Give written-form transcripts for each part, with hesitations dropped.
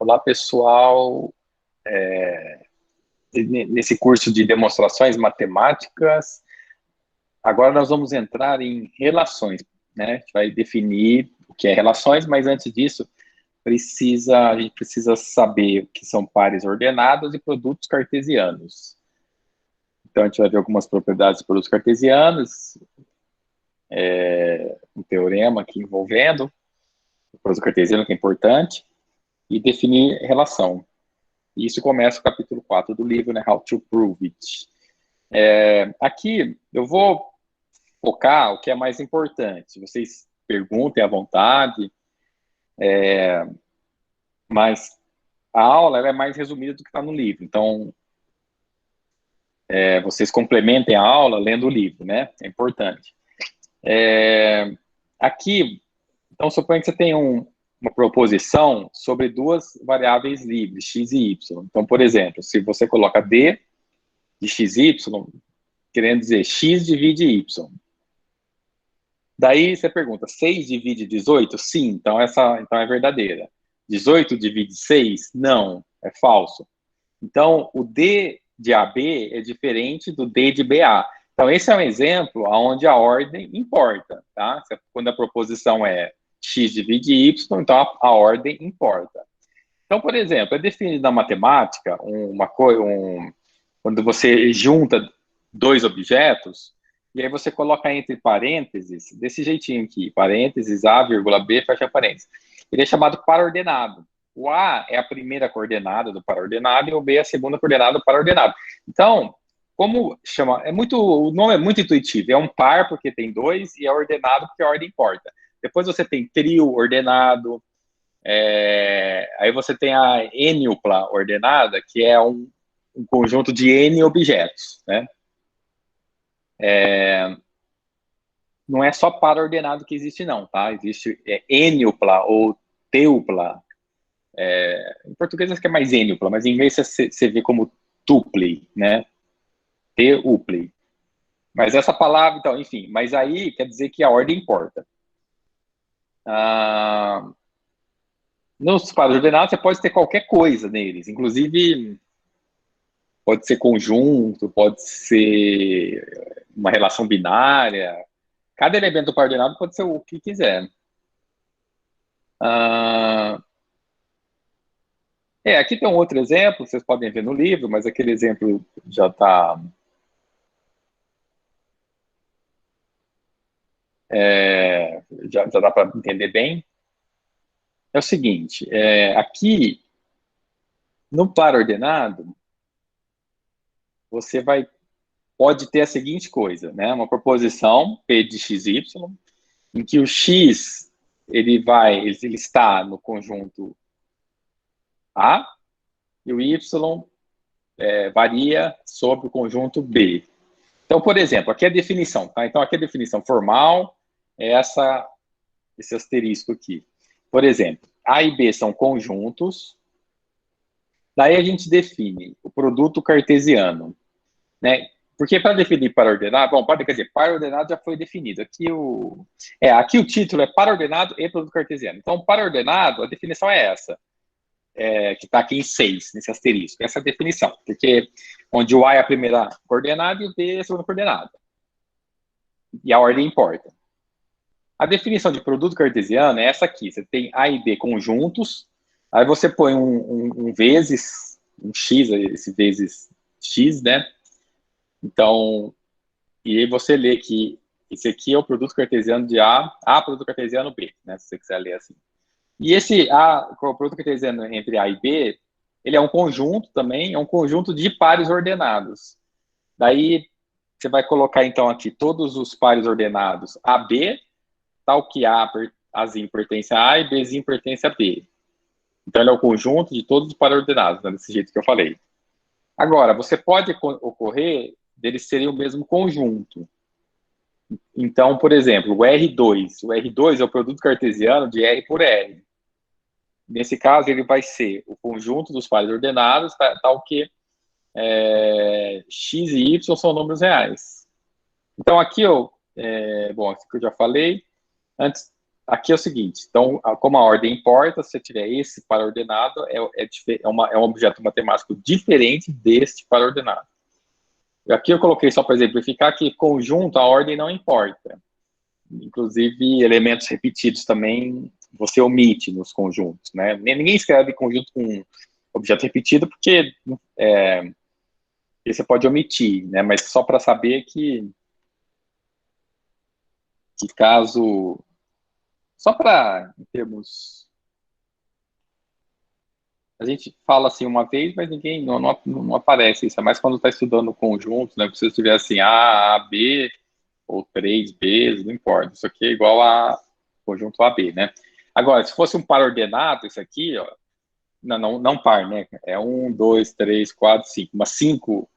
Olá, pessoal. Nesse curso de demonstrações matemáticas, agora nós vamos entrar em relações, né? A gente vai definir o que é relações, mas antes disso, a gente precisa saber o que são pares ordenados e produtos cartesianos. Então, a gente vai ver algumas propriedades de produtos cartesianos, um teorema aqui envolvendo o produto cartesiano, que é importante, e definir relação. E isso começa o capítulo 4 do livro, né? How to Prove It. Aqui eu vou focar o que é mais importante. Vocês perguntem à vontade, mas a aula ela é mais resumida do que está no livro. Então, vocês complementem a aula lendo o livro, né? É importante. Aqui, então, suponha que você tem uma proposição sobre duas variáveis livres, x e y. Então, por exemplo, se você coloca d de x e y, querendo dizer x divide y. Daí você pergunta, 6 divide 18? Sim, então então é verdadeira. 18 divide 6? Não, é falso. Então, o D de AB é diferente do D de BA. Então, esse é um exemplo onde a ordem importa, tá? Quando a proposição é x divide y, então a ordem importa. Então, por exemplo, é definido na matemática quando você junta dois objetos, e aí você coloca entre parênteses, desse jeitinho aqui, parênteses, A, vírgula, B, fecha parênteses. Ele é chamado paraordenado. O A é a primeira coordenada do paraordenado e o B é a segunda coordenada do paraordenado. Então, como chama, o nome é muito intuitivo, é um par porque tem dois e é ordenado porque a ordem importa. Depois você tem trio ordenado, aí você tem a êniupla ordenada, que é um conjunto de N objetos, né? Não é só par ordenado que existe, não, tá? Existe êniupla ou teupla. Em português acho que é mais êniupla, mas em inglês você vê como tuple, né? Teuple. Mas essa palavra, então, enfim, mas aí quer dizer que a ordem importa. Nos pares ordenados, você pode ter qualquer coisa neles, inclusive pode ser conjunto, pode ser uma relação binária. Cada elemento do par ordenado pode ser o que quiser. Aqui tem um outro exemplo, vocês podem ver no livro, mas aquele exemplo já está... já dá para entender bem. É o seguinte, aqui, no par ordenado, você pode ter a seguinte coisa, né? Uma proposição, P de xy, em que o x ele está no conjunto A, e o y varia sobre o conjunto B. Então, por exemplo, aqui é a definição, tá? Então, aqui a definição formal é esse asterisco aqui. Por exemplo, A e B são conjuntos, daí a gente define o produto cartesiano, né? Porque para definir par ordenado, bom, quer dizer, par ordenado já foi definido. Aqui o título é par ordenado e produto cartesiano. Então, par ordenado, a definição é essa. Que está aqui em 6, nesse asterisco. Essa é a definição, porque onde o A é a primeira coordenada e o B é a segunda coordenada. E a ordem importa. A definição de produto cartesiano é essa aqui. Você tem A e B conjuntos, aí você põe um vezes, um x, esse vezes x, né? Então, e aí você lê que esse aqui é o produto cartesiano de A produto cartesiano B, né? Se você quiser ler assim. E esse o produto cartesiano entre A e B, ele é um conjunto também, é um conjunto de pares ordenados. Daí, você vai colocar, então, aqui todos os pares ordenados AB, tal que Azinho pertence a A e Bzinho pertence a B. Então, ele é o conjunto de todos os pares ordenados, né, desse jeito que eu falei. Agora, você pode ocorrer deles serem o mesmo conjunto. Então, por exemplo, o R2 é o produto cartesiano de R por R. Nesse caso, ele vai ser o conjunto dos pares ordenados, tal que x e y são números reais. Então, aqui, bom, aqui que eu já falei. Antes, aqui é o seguinte, então, como a ordem importa, se você tiver esse para-ordenado, é um objeto matemático diferente deste para-ordenado. Aqui eu coloquei só para exemplificar que conjunto, a ordem não importa. Inclusive, elementos repetidos também você omite nos conjuntos, né? Ninguém escreve conjunto com objeto repetido porque você pode omitir, né? Mas só para saber que caso... Só para, em termos... A gente fala assim uma vez, mas ninguém não aparece isso. É mais quando está estudando conjuntos, né? Se você tiver assim A, B, ou 3Bs, não importa. Isso aqui é igual a conjunto AB, né? Agora, se fosse um par ordenado, isso aqui, ó, não par, né? É 1, 2, 3, 4, 5. Uma 5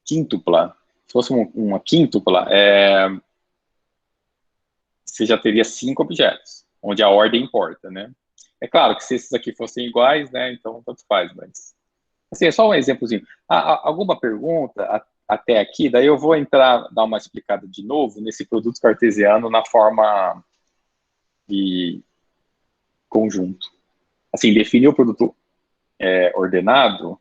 quíntupla. Se fosse uma quíntupla, você já teria 5 objetos, onde a ordem importa, né? É claro que se esses aqui fossem iguais, né? Então, tanto faz, mas... Assim, é só um exemplozinho. Alguma pergunta até aqui? Daí eu vou entrar, dar uma explicada de novo nesse produto cartesiano na forma de conjunto. Assim, definir o produto ordenado,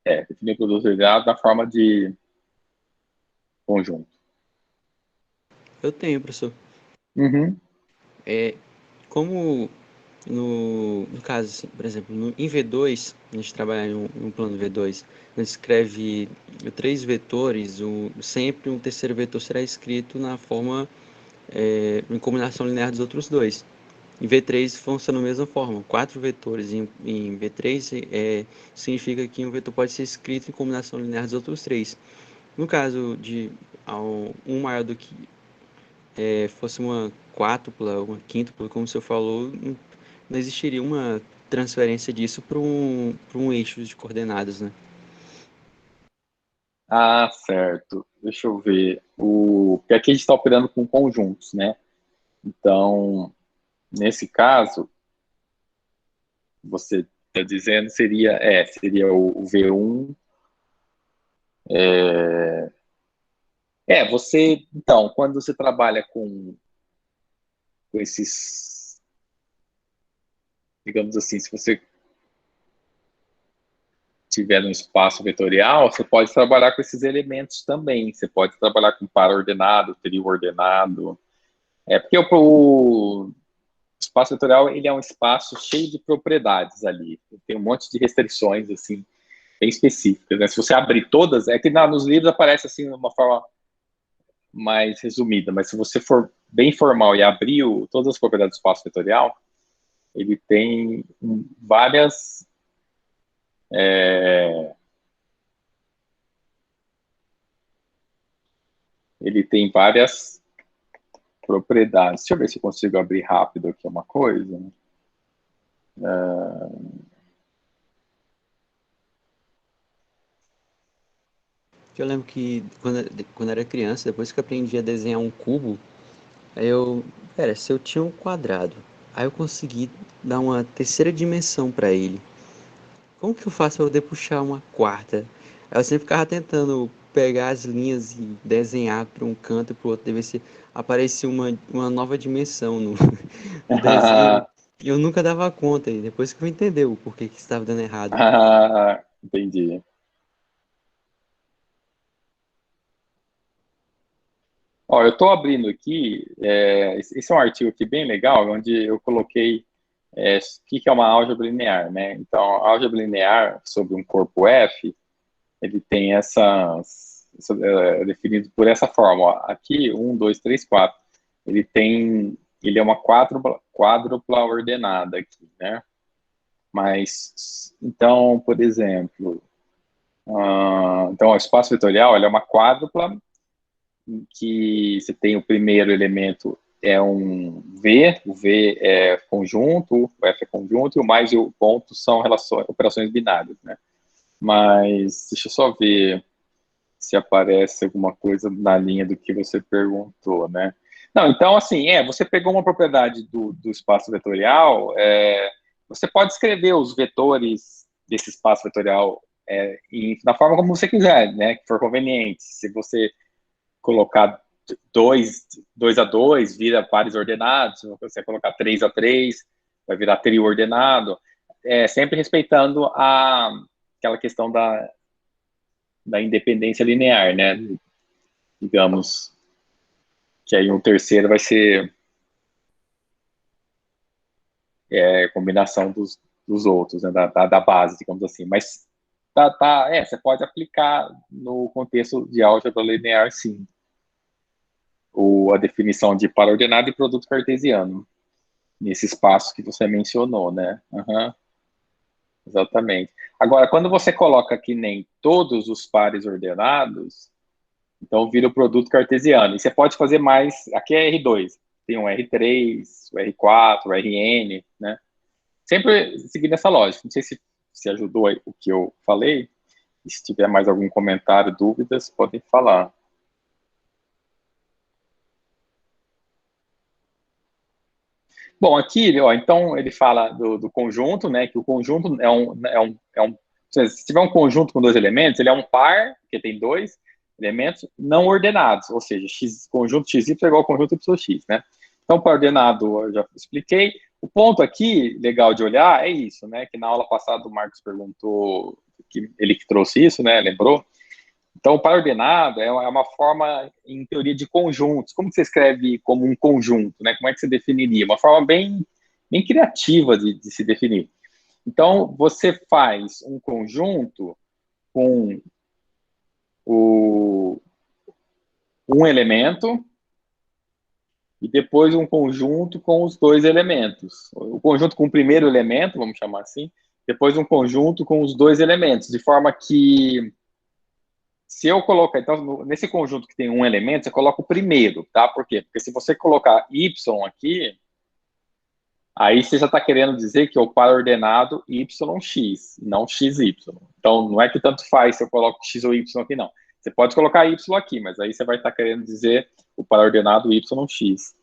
definir o produto ordenado na forma de conjunto. Eu tenho, professor. Uhum. Como no caso, assim, por exemplo, em V2, a gente trabalha em um plano V2, a gente escreve 3 vetores, sempre um terceiro vetor será escrito na forma em combinação linear dos outros dois. Em V3 funciona da mesma forma, 4 vetores em V3 significa que um vetor pode ser escrito em combinação linear dos outros 3. No caso de um maior do que fosse uma quátupla, uma quíntupla, como o senhor falou, não existiria uma transferência disso para um eixo de coordenadas, né? Ah, certo. Deixa eu ver. Porque aqui a gente está operando com conjuntos, né? Então, nesse caso, você está dizendo seria o V1. Então, quando você trabalha com esses, digamos assim, se você tiver um espaço vetorial, você pode trabalhar com esses elementos também. Você pode trabalhar com par ordenado, trio ordenado. Porque o espaço vetorial ele é um espaço cheio de propriedades ali. Tem um monte de restrições assim bem específicas. Né? Se você abrir todas, é que nos livros aparece assim de uma forma mais resumida, mas se você for bem formal e abrir todas as propriedades do espaço vetorial, ele tem várias ele tem várias propriedades. Deixa eu ver se eu consigo abrir rápido aqui uma coisa. Eu lembro que quando era criança, depois que eu aprendi a desenhar um cubo, aí se eu tinha um quadrado, aí eu consegui dar uma terceira dimensão para ele. Como que eu faço para poder puxar uma quarta? Aí eu sempre ficava tentando pegar as linhas e desenhar para um canto e para o outro, ver se aparecia uma nova dimensão no desenho. E eu nunca dava conta, e depois que eu entendi o porquê que estava dando errado. Entendi. Ó, eu estou abrindo aqui, esse é um artigo aqui bem legal, onde eu coloquei o que é uma álgebra linear, né? Então, a álgebra linear sobre um corpo F, ele tem definido por essa forma, ó. Aqui, 1, 2, 3, 4. Ele é uma quádrupla ordenada aqui, né? Mas, então, por exemplo, então, o espaço vetorial, ele é uma quádrupla em que você tem o primeiro elemento é um V, o V é conjunto, o F é conjunto, e o mais e o ponto são operações binárias, né? Mas deixa eu só ver se aparece alguma coisa na linha do que você perguntou, né? Não, então, assim, você pegou uma propriedade do espaço vetorial, você pode escrever os vetores desse espaço vetorial da forma como você quiser, né? Que for conveniente. Se você colocar 2 a 2 vira pares ordenados. Se você colocar 3 a 3, vai virar trio ordenado. Sempre respeitando aquela questão da independência linear, né? Digamos que aí um terceiro vai ser combinação dos outros, né? Da base, digamos assim. Mas você pode aplicar no contexto de álgebra linear, sim. A definição de par ordenado e produto cartesiano, nesse espaço que você mencionou, né? Uhum. Exatamente. Agora, quando você coloca que nem todos os pares ordenados, então vira o produto cartesiano. E você pode fazer mais, aqui é R2, tem um R3, o R4, o RN, né? Sempre seguindo essa lógica. Não sei se ajudou aí o que eu falei. Se tiver mais algum comentário, dúvidas, podem falar. Bom, aqui, ó, então ele fala do conjunto, né? Que o conjunto se tiver um conjunto com 2 elementos, ele é um par, porque tem 2 elementos não ordenados, ou seja, conjunto XY é igual ao conjunto YX, né? Então, par ordenado, eu já expliquei. O ponto aqui, legal de olhar, é isso, né? Que na aula passada o Marcos perguntou, ele que trouxe isso, né? Lembrou? Então, o par ordenado é uma forma, em teoria, de conjuntos. Como que você escreve como um conjunto, né? Como é que você definiria? Uma forma bem criativa de se definir. Então, você faz um conjunto com um elemento e depois um conjunto com os 2 elementos. O conjunto com o primeiro elemento, vamos chamar assim, depois um conjunto com os 2 elementos, de forma que se eu colocar, então, nesse conjunto que tem um elemento, você coloca o primeiro, tá? Por quê? Porque se você colocar y aqui, aí você já está querendo dizer que é o par ordenado YX, não XY. Então, não é que tanto faz se eu coloco X ou Y aqui, não. Você pode colocar Y aqui, mas aí você vai estar querendo dizer o par ordenado YX.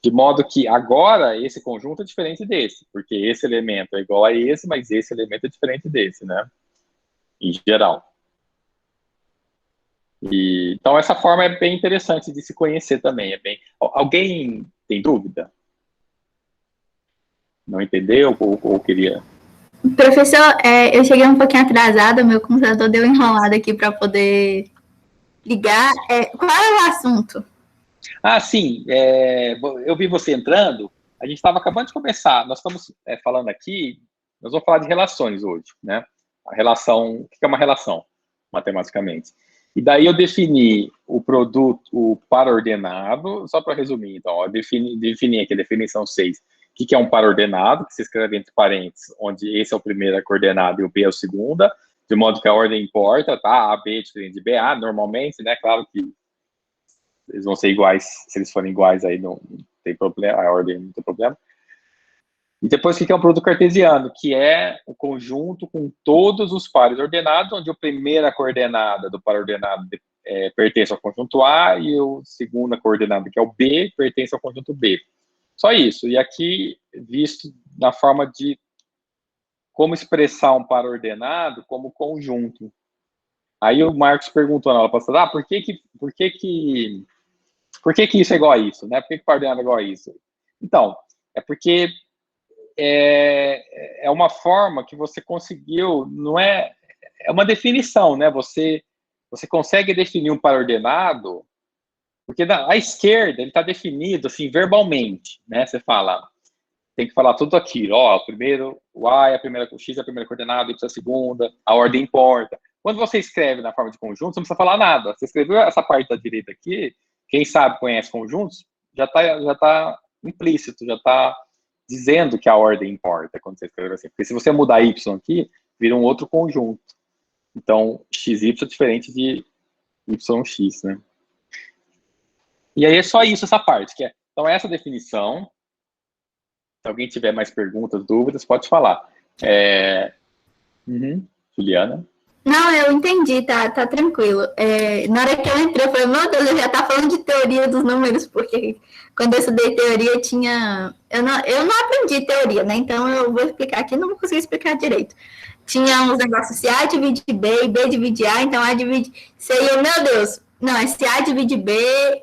De modo que agora esse conjunto é diferente desse, porque esse elemento é igual a esse, mas esse elemento é diferente desse, né? Em geral. Então, essa forma é bem interessante de se conhecer também. Alguém tem dúvida? Não entendeu ou queria? Professor, eu cheguei um pouquinho atrasada, meu computador deu enrolado aqui para poder ligar. Qual é o assunto? Sim. Eu vi você entrando, a gente estava acabando de começar. Nós estamos falando aqui, nós vamos falar de relações hoje, né? A relação, o que é uma relação, matematicamente? E daí eu defini o produto, o par ordenado, só para resumir, então, eu defini aqui a definição 6. O que é um par ordenado, que se escreve entre parênteses, onde esse é o primeiro coordenado e o B é o segundo, de modo que a ordem importa, tá? A, B é diferente de B, A, normalmente, né? Claro que eles vão ser iguais, se eles forem iguais aí não tem problema, a ordem não tem problema. E depois, o que é um produto cartesiano? Que é o conjunto com todos os pares ordenados, onde a primeira coordenada do par ordenado pertence ao conjunto A e a segunda coordenada, que é o B, pertence ao conjunto B. Só isso. E aqui, visto na forma de como expressar um par ordenado como conjunto. Aí o Marcos perguntou na aula passada, por que isso é igual a isso, né? Por que par ordenado é igual a isso? Então, é porque é uma forma que você conseguiu, não é uma definição, né? Você consegue definir um par ordenado, porque à esquerda ele está definido assim verbalmente, né? Você fala, tem que falar tudo aquilo, ó, primeiro o A é a primeira, o X é a primeira coordenada, Y é a segunda, a ordem importa. Quando você escreve na forma de conjunto, você não precisa falar nada. Você escreveu essa parte da direita aqui, quem sabe conhece conjuntos, já tá implícito, já está dizendo que a ordem importa quando você escreve assim. Porque se você mudar Y aqui, vira um outro conjunto. Então, XY é diferente de YX, né? E aí é só isso, essa parte. Então, essa definição, se alguém tiver mais perguntas, dúvidas, pode falar. Juliana? Não, eu entendi, tá tranquilo. Na hora que eu entrei, eu falei, meu Deus, eu já tá falando de teoria dos números, porque quando eu estudei teoria, eu não aprendi teoria, né? Então eu vou explicar aqui, não vou conseguir explicar direito. Tinha uns negócios assim, A divide B e B divide A, então A divide C, e eu, meu Deus, Não, é se A divide B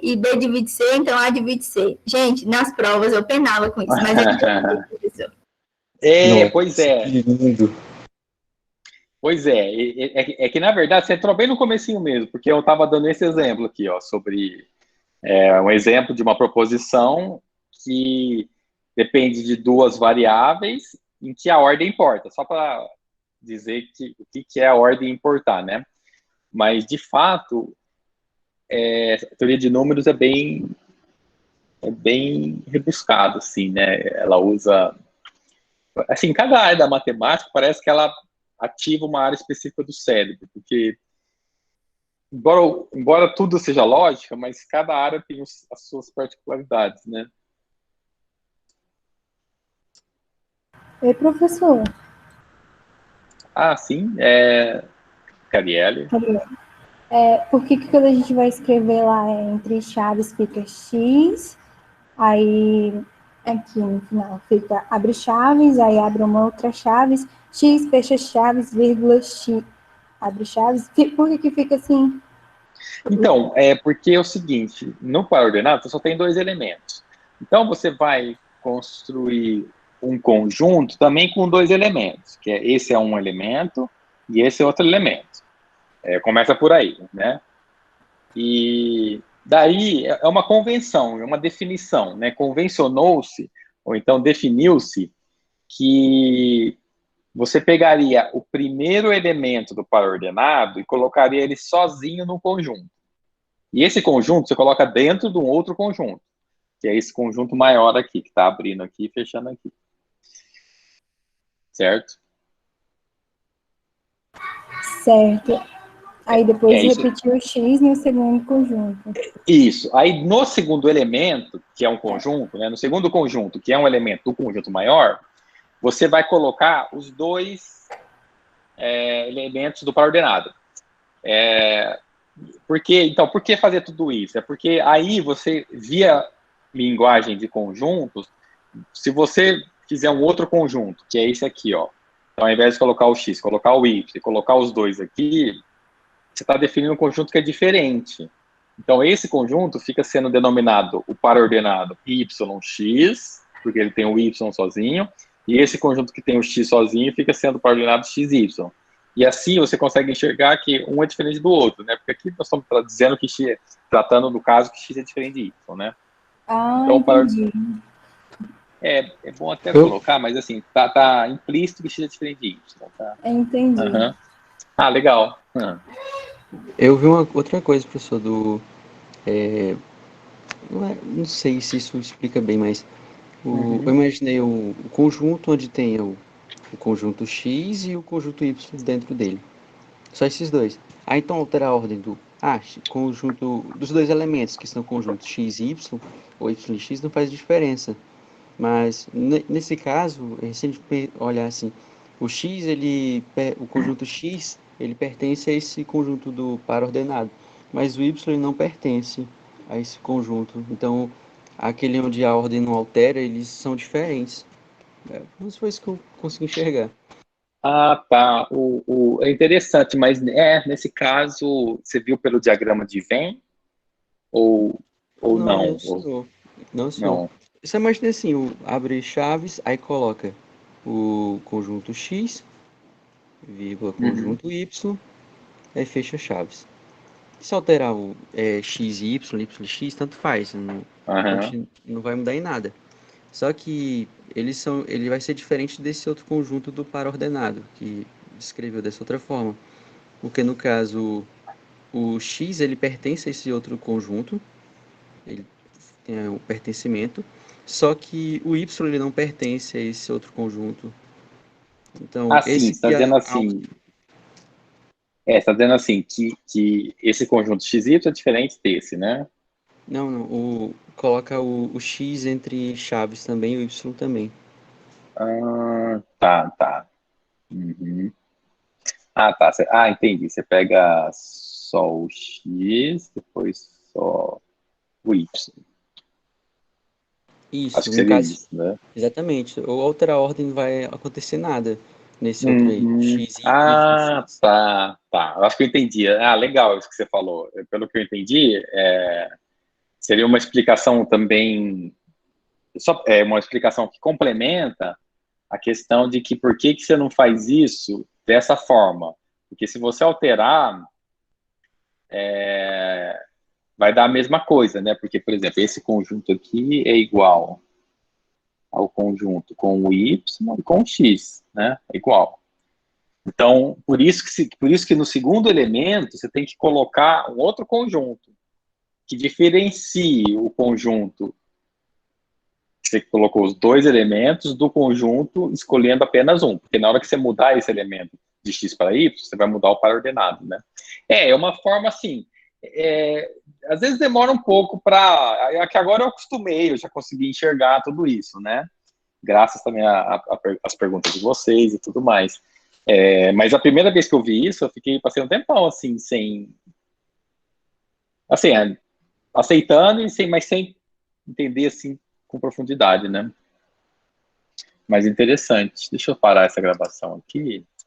e B divide C, então A divide C. Gente, nas provas eu penava com isso, mas é professor. Pois Nossa, é. que lindo. Pois é. É que, na verdade, você entrou bem no comecinho mesmo, porque eu estava dando esse exemplo aqui, ó, sobre um exemplo de uma proposição que depende de duas variáveis em que a ordem importa, só para dizer o que é a ordem importar, né? Mas, de fato, a teoria de números é bem rebuscada, assim, né? Ela usa... Assim, cada área da matemática parece que ela ativa uma área específica do cérebro, porque embora tudo seja lógica, mas cada área tem as suas particularidades, né? Oi, professor. Ah, sim, Carielle. Por que quando a gente vai escrever lá entre chaves fica X, aí aqui no final fica abre chaves, aí abre uma outra chaves, X fecha chaves, vírgula X abre chaves. Por que fica assim? Então, porque é o seguinte, no par ordenado você só tem dois elementos. Então, você vai construir um conjunto também com dois elementos, que esse é um elemento e esse é outro elemento. Começa por aí, né? E daí é uma convenção, é uma definição, né? Convencionou-se, ou então definiu-se, que você pegaria o primeiro elemento do par ordenado e colocaria ele sozinho no conjunto. E esse conjunto você coloca dentro de um outro conjunto, que é esse conjunto maior aqui, que está abrindo aqui e fechando aqui. Certo? Certo. Aí depois Isso. repetir o X no segundo conjunto. Isso. Aí no segundo elemento, que é um conjunto, né, no segundo conjunto, que é um elemento do conjunto maior, você vai colocar os dois elementos do par ordenado. Por que fazer tudo isso? É porque aí você, via linguagem de conjuntos, se você fizer um outro conjunto, que é esse aqui, ó, então ao invés de colocar o x, colocar o y, colocar os dois aqui, você está definindo um conjunto que é diferente. Então esse conjunto fica sendo denominado o par ordenado yx, porque ele tem o y sozinho, e esse conjunto que tem o x sozinho fica sendo o par ordenado xy. E assim você consegue enxergar que um é diferente do outro, né? Porque aqui nós estamos dizendo que x, tratando do caso que x é diferente de y, né? Ah, Então, entendi. é bom até colocar, mas assim, tá implícito que x é diferente de y. Tá? Entendi. Uhum. Ah, legal. Eu vi uma outra coisa, professor, não sei se isso explica bem, mas eu imaginei o conjunto onde tem o conjunto X e o conjunto Y dentro dele. Só esses dois. Aí então altera a ordem do conjunto dos dois elementos, que são conjuntos X e Y, ou Y e X, não faz diferença. Mas nesse caso, se a gente olhar assim, o conjunto X, ele pertence a esse conjunto do par ordenado, mas o Y ele não pertence a esse conjunto. Então, aquele onde a ordem não altera, eles são diferentes. Isso foi isso que eu consegui enxergar. Ah, tá. É interessante, mas nesse caso, você viu pelo diagrama de Venn? Ou não? Não, senhor. Não, senhor. Não. Você imagina assim, abre chaves, aí coloca o conjunto X, vírgula, conjunto Y, aí fecha chaves. Se alterar o x e y, y e x, tanto faz, não vai mudar em nada. Só que ele vai ser diferente desse outro conjunto do par ordenado, que descreveu dessa outra forma. Porque no caso, o x ele pertence a esse outro conjunto, ele tem o pertencimento, só que o y ele não pertence a esse outro conjunto. Então, Sim, esse está que dizendo assim. Está dizendo assim que esse conjunto XY é diferente desse, né? Não, coloca o X entre chaves também, o Y também. Tá. Uhum. Tá. Entendi. Você pega só o X, depois só o Y. Acho Isso, que no seria caso, isso, né? exatamente. Ou alterar a ordem não vai acontecer nada. nesse outro aí, x, y, Ah, x. tá. Eu acho que eu entendi. Ah, legal isso que você falou. Pelo que eu entendi, seria uma explicação também, uma explicação que complementa a questão de que por que você não faz isso dessa forma? Porque se você alterar, vai dar a mesma coisa, né? Porque, por exemplo, esse conjunto aqui é igual ao conjunto com o y e com o x, né? É igual. Então, por isso que no segundo elemento você tem que colocar um outro conjunto que diferencie o conjunto que você colocou os dois elementos do conjunto escolhendo apenas um, porque na hora que você mudar esse elemento de x para y, você vai mudar o par ordenado, né? É uma forma assim, às vezes demora um pouco para... que agora eu acostumei, eu já consegui enxergar tudo isso, né? Graças também às perguntas de vocês e tudo mais. Mas a primeira vez que eu vi isso, passei um tempão assim, aceitando mas sem entender assim com profundidade, né? Mas interessante. Deixa eu parar essa gravação aqui.